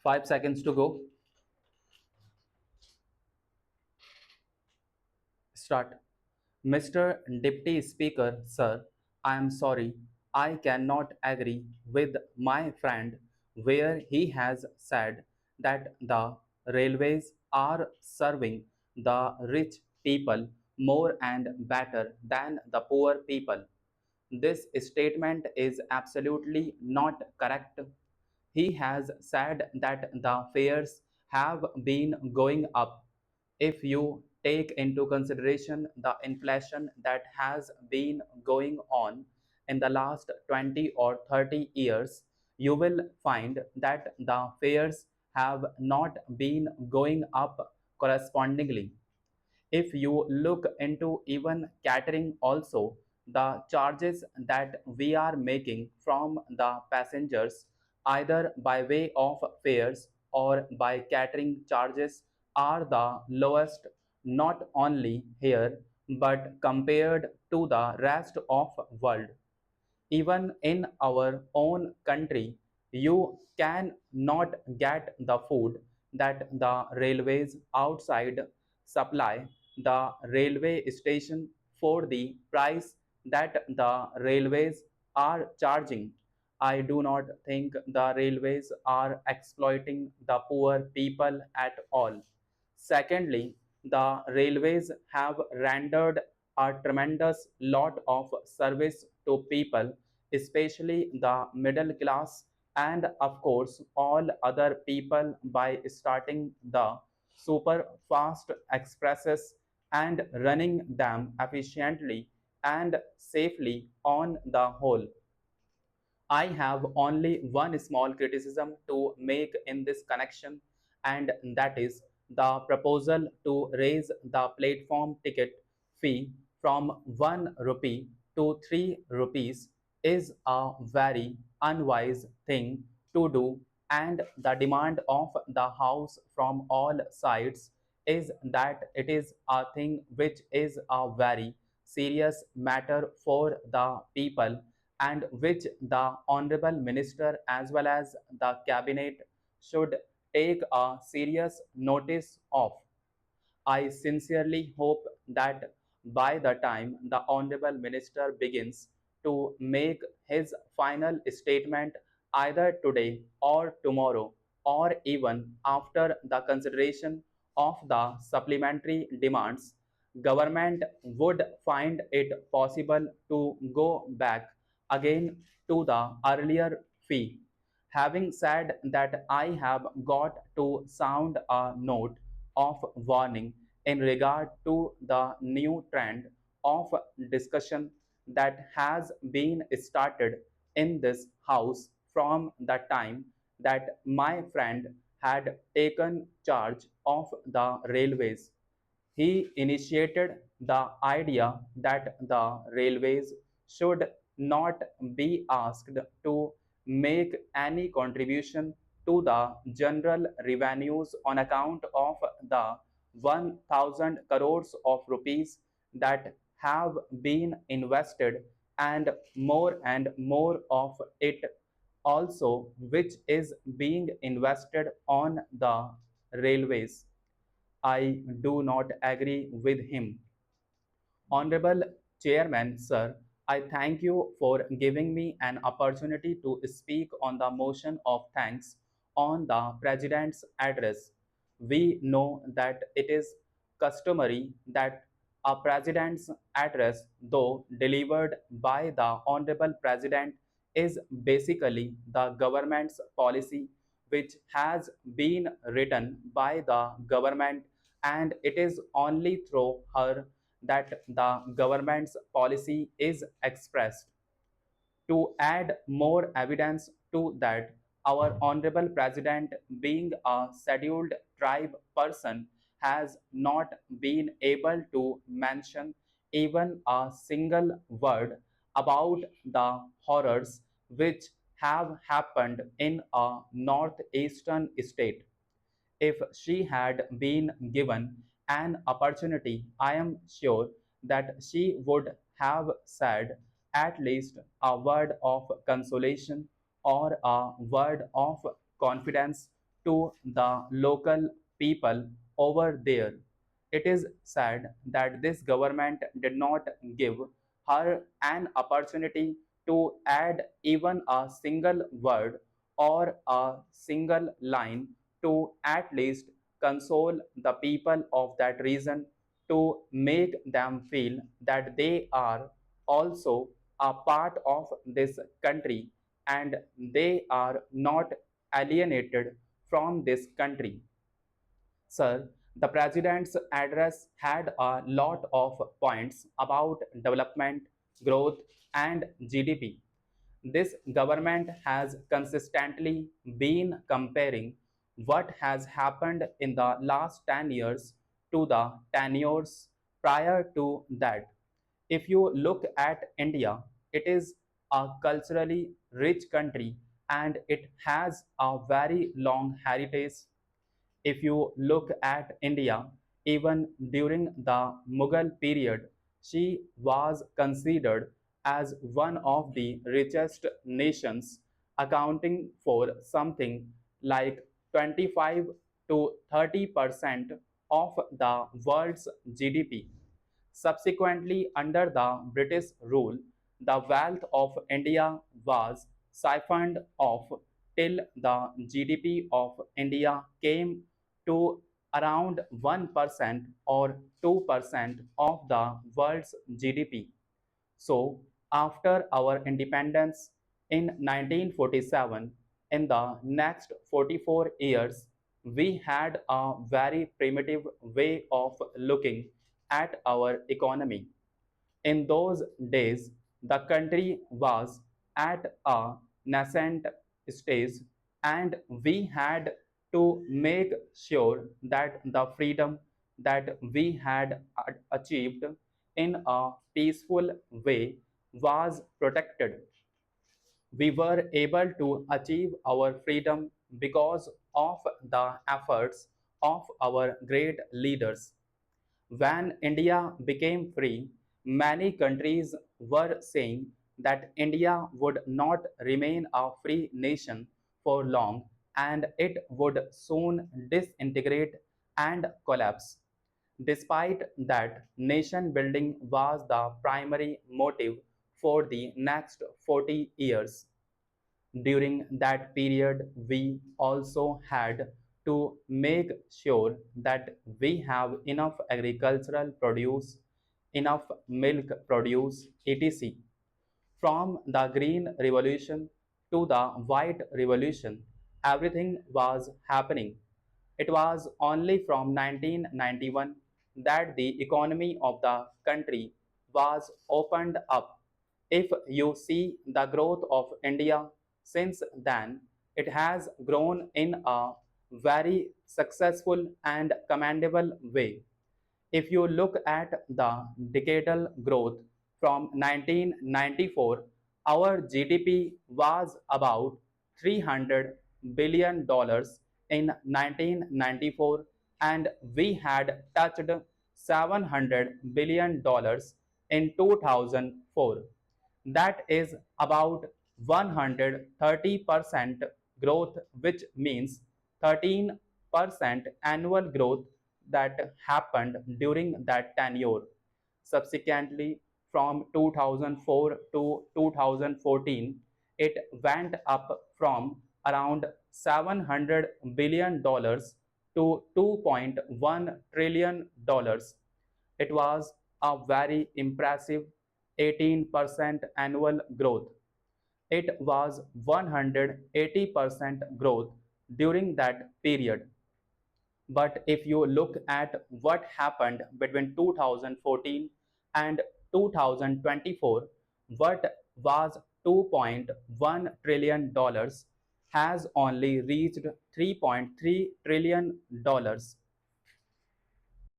5 seconds to go. Start. Mr. Deputy Speaker, sir, I am sorry. I cannot agree with my friend where he has said that the railways are serving the rich people more and better than the poor people. This statement is absolutely not correct. He has said that the fares have been going up. If you take into consideration the inflation that has been going on in the last 20 or 30 years, you will find that the fares have not been going up correspondingly. If you look into even catering also, the charges that we are making from the passengers, either by way of fares or by catering charges, are the lowest not only here but compared to the rest of world. Even in our own country, you can not get the food that the railways outside supply the railway station for the price that the railways are charging. I do not think the railways are exploiting the poor people at all. Secondly, the railways have rendered a tremendous lot of service to people, especially the middle class and, of course, all other people by starting the super fast expresses and running them efficiently and safely on the whole. I have only one small criticism to make in this connection, and that is the proposal to raise the platform ticket fee from 1 rupee to 3 rupees is a very unwise thing to do, and the demand of the House from all sides is that it is a thing which is a very serious matter for the people and which the Honorable Minister as well as the Cabinet should take a serious notice of. I sincerely hope that by the time the Honorable Minister begins to make his final statement either today or tomorrow or even after the consideration of the supplementary demands, government would find it possible to go back again to the earlier fee. Having said that, I have got to sound a note of warning in regard to the new trend of discussion that has been started in this house from the time that my friend had taken charge of the railways. He initiated the idea that the railways should not be asked to make any contribution to the general revenues on account of the 1000 crores of rupees that have been invested and more of it also which is being invested on the railways. I do not agree with him. Honorable Chairman, sir, I thank you for giving me an opportunity to speak on the motion of thanks on the President's address. We know that it is customary that a President's address, though delivered by the Honorable President, is basically the government's policy which has been written by the government, and it is only through her that the government's policy is expressed. To add more evidence to that, our Honorable President, being a scheduled tribe person, has not been able to mention even a single word about the horrors which have happened in a northeastern state. If she had been given an opportunity, I am sure that she would have said at least a word of consolation or a word of confidence to the local people over there. It is sad that this government did not give her an opportunity to add even a single word or a single line to at least console the people of that region, to make them feel that they are also a part of this country and they are not alienated from this country. Sir, the president's address had a lot of points about development, growth, and GDP. This government has consistently been comparing what has happened in the last 10 years to the 10 years prior to that. If you look at India, it is a culturally rich country and it has a very long heritage. If you look at India, even during the Mughal period, she was considered as one of the richest nations, accounting for something like 25 to 30% of the world's GDP. Subsequently, under the British rule, the wealth of India was siphoned off till the GDP of India came to around 1% or 2% of the world's GDP. So, after our independence in 1947, in the next 44 years, we had a very primitive way of looking at our economy. In those days, the country was at a nascent stage, and we had to make sure that the freedom that we had achieved in a peaceful way was protected. We were able to achieve our freedom because of the efforts of our great leaders. When India became free, many countries were saying that India would not remain a free nation for long and it would soon disintegrate and collapse. Despite that, nation building was the primary motive for the next 40 years. During that period, we also had to make sure that we have enough agricultural produce, enough milk produce, etc. From the Green Revolution to the White Revolution, everything was happening. It was only from 1991 that the economy of the country was opened up. If you see the growth of India since then, it has grown in a very successful and commendable way. If you look at the decadal growth from 1994, our GDP was about $300 billion in 1994 and we had touched $700 billion in 2004. That is about 130% growth, which means 13% annual growth that happened during that tenure. Subsequently, from 2004 to 2014, it went up from around $700 billion to $2.1 trillion. It was a very impressive 18% annual growth. It was 180% growth during that period. But if you look at what happened between 2014 and 2024, what was $2.1 trillion has only reached $3.3 trillion.